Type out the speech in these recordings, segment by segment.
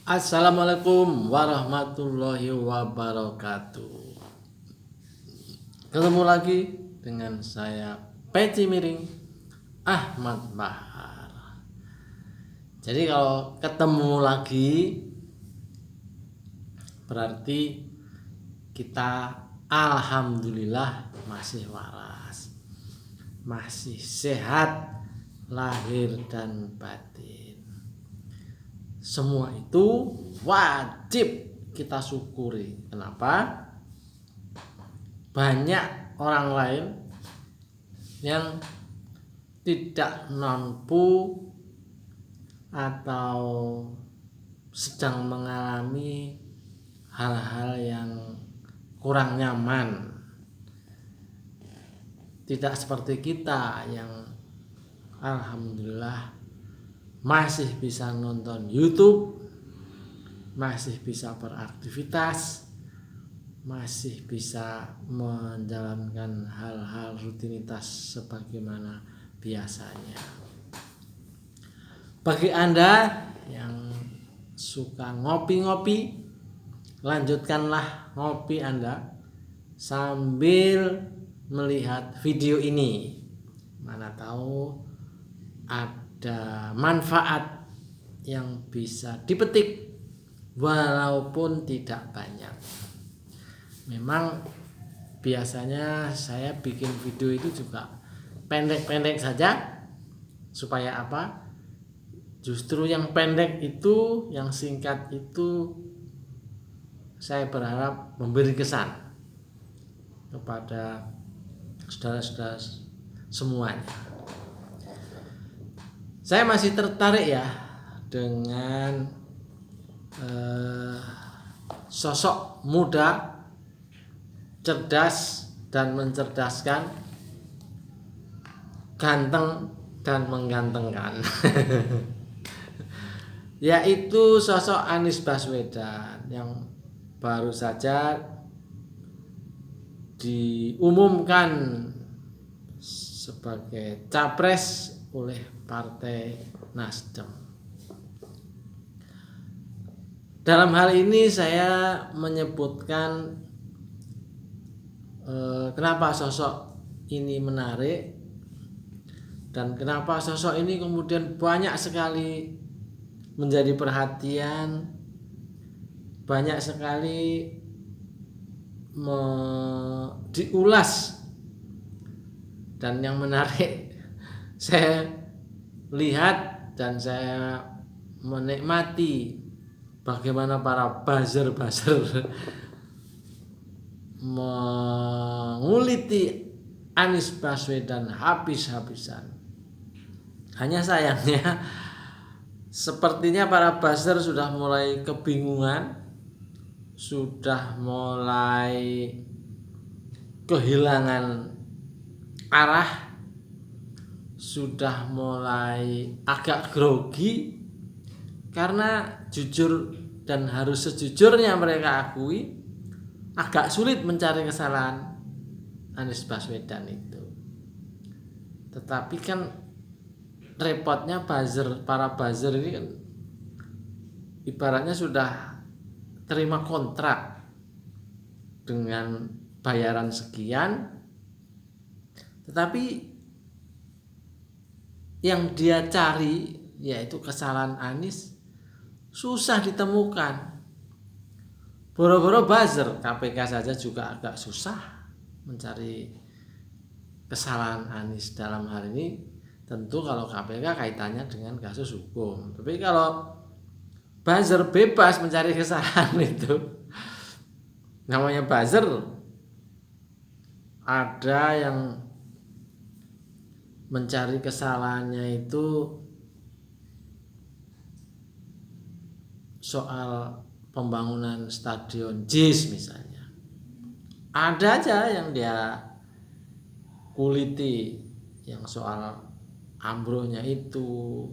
Assalamualaikum warahmatullahi wabarakatuh. Ketemu lagi dengan saya Peci Miring Ahmad Bahar. Jadi kalau ketemu lagi berarti kita alhamdulillah masih waras, masih sehat lahir dan batin. Semua itu wajib kita syukuri. Kenapa? Banyak orang lain yang tidak mampu atau sedang mengalami hal-hal yang kurang nyaman. Tidak seperti kita yang alhamdulillah masih bisa nonton YouTube, masih bisa beraktivitas, masih bisa menjalankan hal-hal rutinitas sebagaimana biasanya. Bagi Anda yang suka ngopi-ngopi, lanjutkanlah ngopi Anda sambil melihat video ini. Mana tahu ada manfaat yang bisa dipetik walaupun tidak banyak. Memang biasanya saya bikin video itu juga pendek-pendek saja. Supaya apa? Justru yang pendek itu, yang singkat itu saya berharap memberi kesan kepada saudara-saudara semuanya. Saya masih tertarik ya dengan sosok muda, cerdas dan mencerdaskan, ganteng dan menggantengkan. Yaitu sosok Anies Baswedan yang baru saja diumumkan sebagai capres oleh Partai Nasdem. Dalam hal ini saya menyebutkan kenapa sosok ini menarik dan kenapa sosok ini kemudian banyak sekali menjadi perhatian, banyak sekali diulas. Dan yang menarik saya lihat dan saya menikmati bagaimana para buzzer menguliti Anies Baswedan habis-habisan. Hanya sayangnya sepertinya para buzzer sudah mulai kebingungan, sudah mulai kehilangan arah, sudah mulai agak grogi karena jujur dan harus sejujurnya mereka akui agak sulit mencari kesalahan Anies Baswedan itu. Tetapi kan repotnya para buzzer ini kan ibaratnya sudah terima kontrak dengan bayaran sekian, tetapi yang dia cari yaitu kesalahan Anies susah ditemukan. Boro-boro buzzer, KPK saja juga agak susah mencari kesalahan Anies dalam hal ini. Tentu kalau KPK kaitannya dengan kasus hukum. Tapi kalau buzzer bebas mencari kesalahan itu, namanya buzzer, ada yang mencari kesalahannya itu soal pembangunan stadion JIS misalnya. Ada aja yang dia kuliti yang soal ambruknya itu.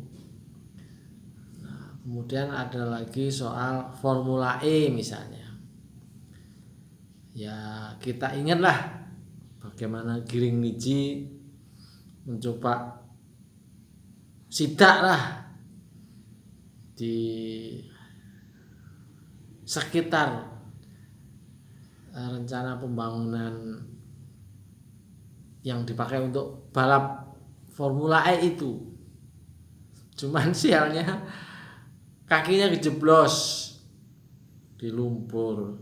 Nah, kemudian ada lagi soal Formula E misalnya. Ya kita ingatlah bagaimana Giring Niji mencoba sidak lah di sekitar rencana pembangunan yang dipakai untuk balap Formula E itu. Cuman sialnya kakinya kejeblos di lumpur.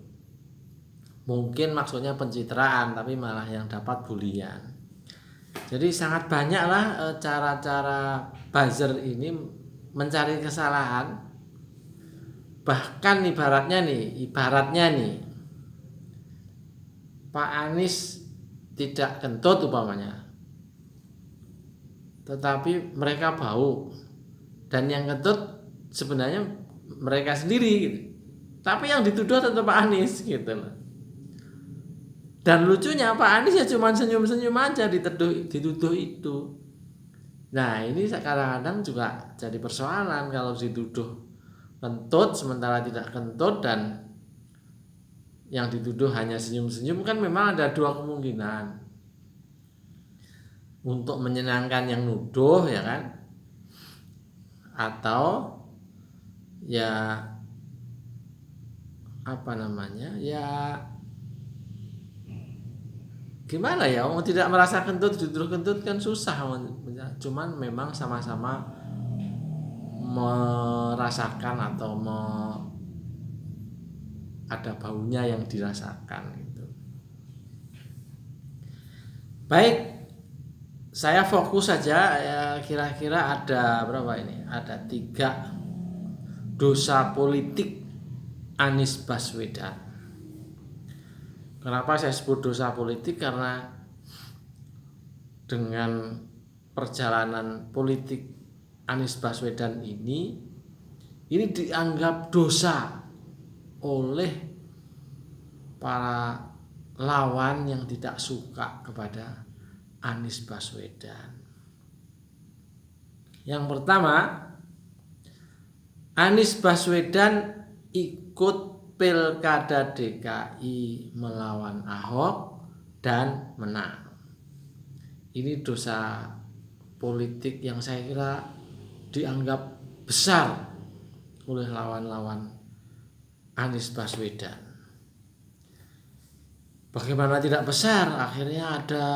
Mungkin maksudnya pencitraan, tapi malah yang dapat bulian. Jadi sangat banyaklah cara-cara buzzer ini mencari kesalahan. Bahkan ibaratnya nih Pak Anies tidak kentut umpamanya, tetapi mereka bau, dan yang kentut sebenarnya mereka sendiri gitu. Tapi yang dituduh tetap Pak Anies gitu loh. Dan lucunya Pak Anies ya cuma senyum-senyum aja dituduh itu. Nah ini kadang-kadang juga jadi persoalan kalau dituduh kentut sementara tidak kentut, dan yang dituduh hanya senyum-senyum. Kan memang ada dua kemungkinan, untuk menyenangkan yang nuduh ya kan, atau ya gimana ya, mau tidak merasa kentut dituduh kentut kan susah. Cuman memang sama-sama merasakan atau ada baunya yang dirasakan gitu. Baik, saya fokus saja ya, kira-kira ada berapa ini? Ada 3 dosa politik Anies Baswedan. Kenapa saya sebut dosa politik? Karena dengan perjalanan politik Anies Baswedan ini dianggap dosa oleh para lawan yang tidak suka kepada Anies Baswedan. Yang pertama, Anies Baswedan ikut Pilkada DKI melawan Ahok dan menang. Ini dosa politik yang saya kira dianggap besar oleh lawan-lawan Anies Baswedan. Bagaimana tidak besar? Akhirnya ada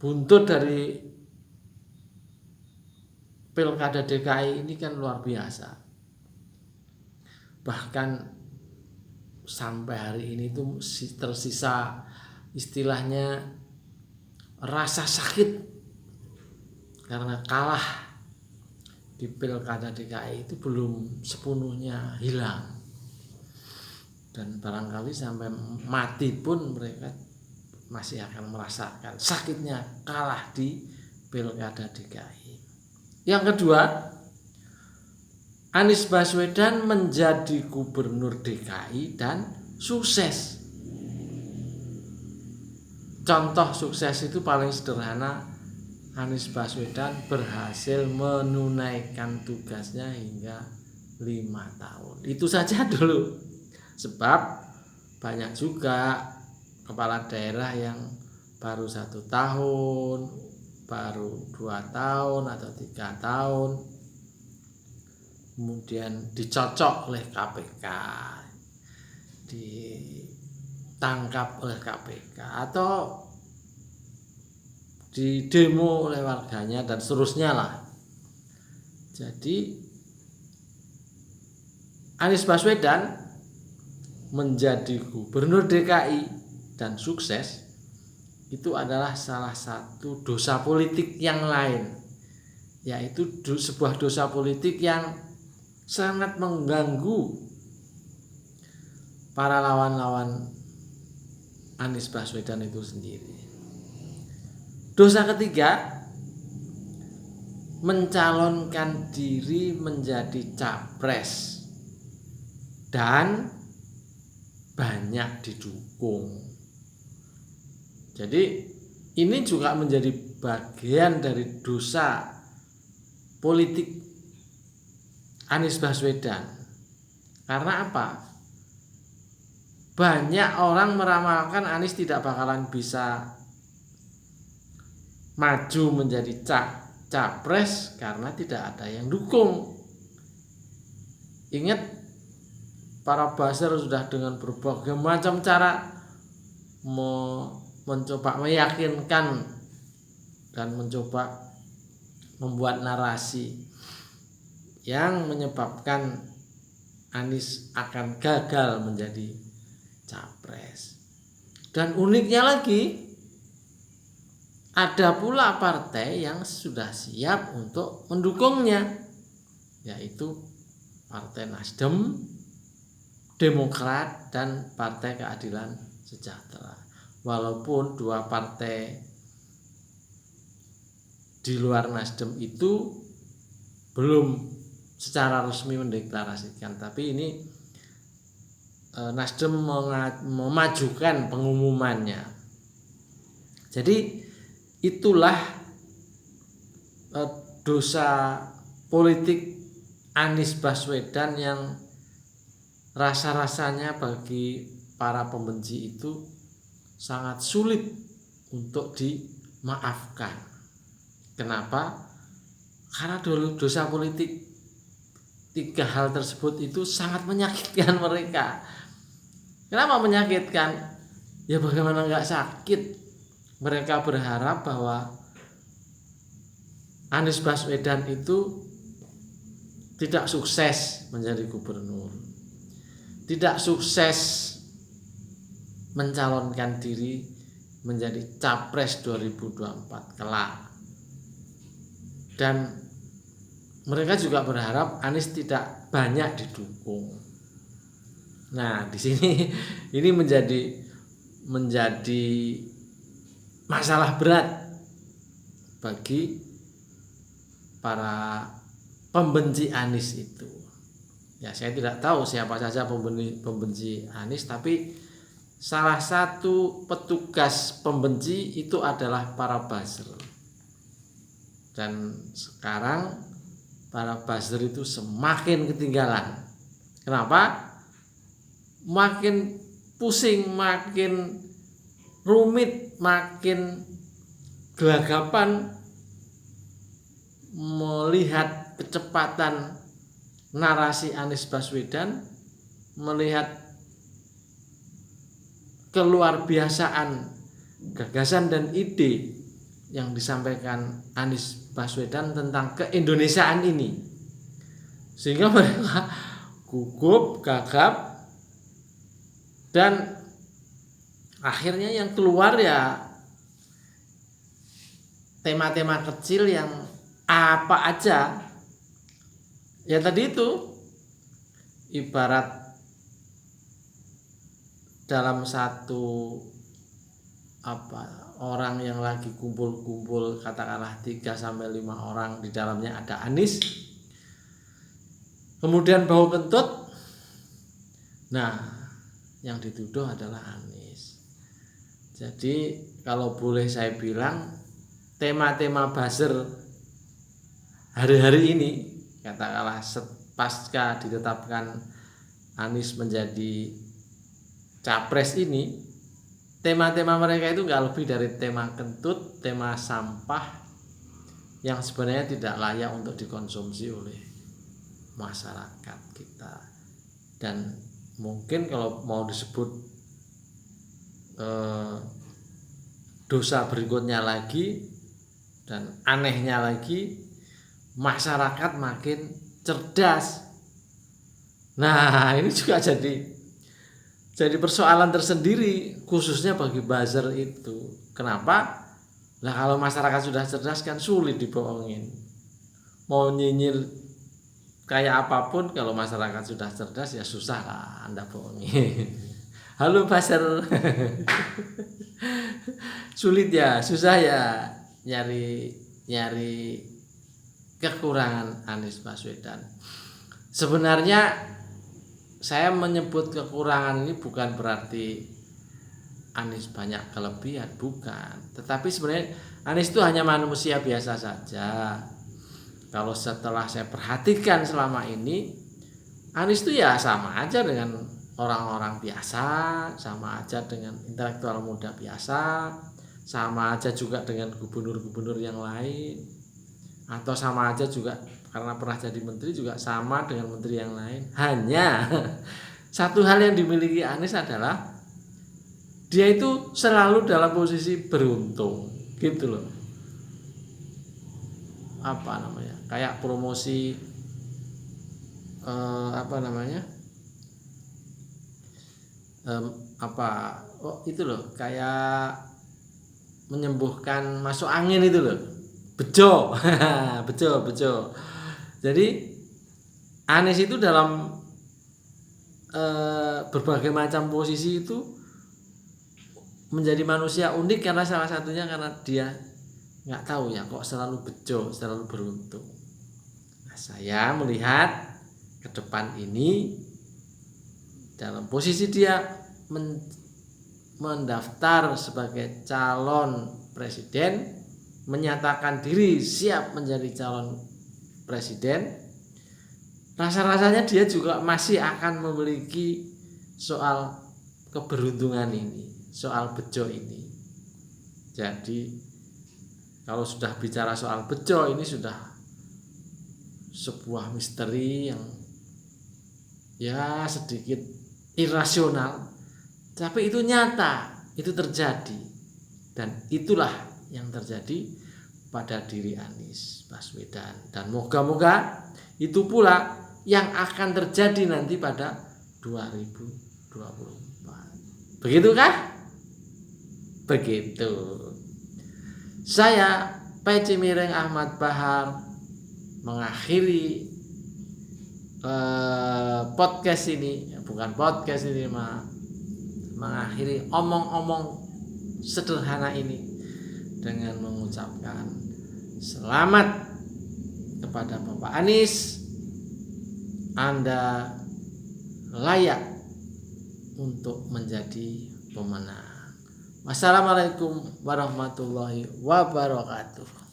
buntut dari Pilkada DKI ini kan luar biasa. Bahkan sampai hari ini tuh tersisa istilahnya rasa sakit karena kalah di Pilkada DKI itu belum sepenuhnya hilang, dan barangkali sampai mati pun mereka masih akan merasakan sakitnya kalah di Pilkada DKI. Yang kedua, Anies Baswedan menjadi gubernur DKI dan sukses. Contoh sukses itu paling sederhana, Anies Baswedan berhasil menunaikan tugasnya hingga 5 tahun. Itu saja dulu. Sebab banyak juga kepala daerah yang baru 1 tahun, baru 2 tahun atau 3 tahun, kemudian dicocok oleh KPK, ditangkap oleh KPK, atau di demo oleh warganya dan seterusnya lah. Jadi Anies Baswedan menjadi gubernur DKI dan sukses itu adalah salah satu dosa politik yang lain, yaitu sebuah dosa politik yang sangat mengganggu para lawan-lawan Anies Baswedan itu sendiri. Dosa ketiga, mencalonkan diri menjadi capres dan banyak didukung. Jadi ini juga menjadi bagian dari dosa politik Anies Baswedan. Karena apa? Banyak orang meramalkan Anies tidak bakalan bisa maju menjadi capres karena tidak ada yang dukung. Ingat, para buzzer sudah dengan berbagai macam cara mencoba meyakinkan dan mencoba membuat narasi yang menyebabkan Anies akan gagal menjadi capres. Dan uniknya lagi, ada pula partai yang sudah siap untuk mendukungnya, yaitu Partai Nasdem, Demokrat, dan Partai Keadilan Sejahtera. Walaupun dua partai di luar Nasdem itu belum secara resmi mendeklarasikan, tapi ini Nasdem memajukan pengumumannya. Jadi itulah dosa politik Anies Baswedan yang rasa-rasanya bagi para pembenci itu sangat sulit untuk dimaafkan. Kenapa? Karena dosa politik, tiga hal tersebut itu sangat menyakitkan mereka. Kenapa menyakitkan? Ya bagaimana nggak sakit? Mereka berharap bahwa Anies Baswedan itu tidak sukses menjadi gubernur, tidak sukses mencalonkan diri menjadi capres 2024 kelak. Dan mereka juga berharap Anies tidak banyak didukung. Nah, di sini ini menjadi masalah berat bagi para pembenci Anies itu. Ya, saya tidak tahu siapa saja pembenci Anies, tapi salah satu petugas pembenci itu adalah para buzzer. Dan sekarang para buzzer itu semakin ketinggalan. Kenapa? Makin pusing, makin rumit, makin gelagapan melihat kecepatan narasi Anies Baswedan, melihat keluarbiasaan gagasan dan ide yang disampaikan Anies Baswedan tentang keindonesiaan ini, sehingga mereka gugup, gagap, dan akhirnya yang keluar ya tema-tema kecil yang apa aja. Ya tadi itu ibarat dalam satu orang yang lagi kumpul-kumpul, katakanlah 3-5 orang, di dalamnya ada Anies, kemudian bau kentut, nah yang dituduh adalah Anies. Jadi kalau boleh saya bilang, tema-tema buzzer hari-hari ini, katakanlah pasca ditetapkan Anies menjadi capres ini, tema-tema mereka itu nggak lebih dari tema kentut, tema sampah yang sebenarnya tidak layak untuk dikonsumsi oleh masyarakat kita. Dan mungkin kalau mau disebut dosa berikutnya lagi dan anehnya lagi, masyarakat makin cerdas. Nah, ini juga jadi persoalan tersendiri, khususnya bagi buzzer itu. Kenapa? Nah, kalau masyarakat sudah cerdas kan sulit dibohongin. Mau nyinyir kayak apapun, kalau masyarakat sudah cerdas ya susah lah Anda bohongin. Halo buzzer. Sulit ya, susah ya nyari kekurangan Anies Baswedan. Sebenarnya saya menyebut kekurangan ini bukan berarti Anies banyak kelebihan, bukan. Tetapi sebenarnya Anies itu hanya manusia biasa saja. Kalau setelah saya perhatikan selama ini, Anies itu ya sama aja dengan orang-orang biasa, sama aja dengan intelektual muda biasa, sama aja juga dengan gubernur-gubernur yang lain, atau sama aja juga karena pernah jadi menteri juga sama dengan menteri yang lain. Hanya satu hal yang dimiliki Anies adalah dia itu selalu dalam posisi beruntung, gitu loh. Apa namanya? Kayak promosi itu loh, kayak menyembuhkan masuk angin itu loh. Bejo. bejo. Jadi Anies itu dalam berbagai macam posisi itu menjadi manusia unik karena salah satunya karena dia nggak tahu ya kok selalu bejo, selalu beruntung. Nah, saya melihat ke depan ini dalam posisi dia mendaftar sebagai calon presiden, menyatakan diri siap menjadi calon presiden, rasa-rasanya dia juga masih akan memiliki soal keberuntungan ini, soal bejo ini. Jadi kalau sudah bicara soal bejo ini sudah sebuah misteri yang ya sedikit irasional, tapi itu nyata, itu terjadi, dan itulah yang terjadi pada diri Anies Baswedan, dan moga-moga itu pula yang akan terjadi nanti pada 2024. Begitukah? Begitu. Saya Peci Miring Ahmad Bahar mengakhiri podcast ini, bukan podcast ini mengakhiri omong-omong sederhana ini dengan mengucapkan selamat kepada Bapak Anies. Anda layak untuk menjadi pemenang. Wassalamualaikum warahmatullahi wabarakatuh.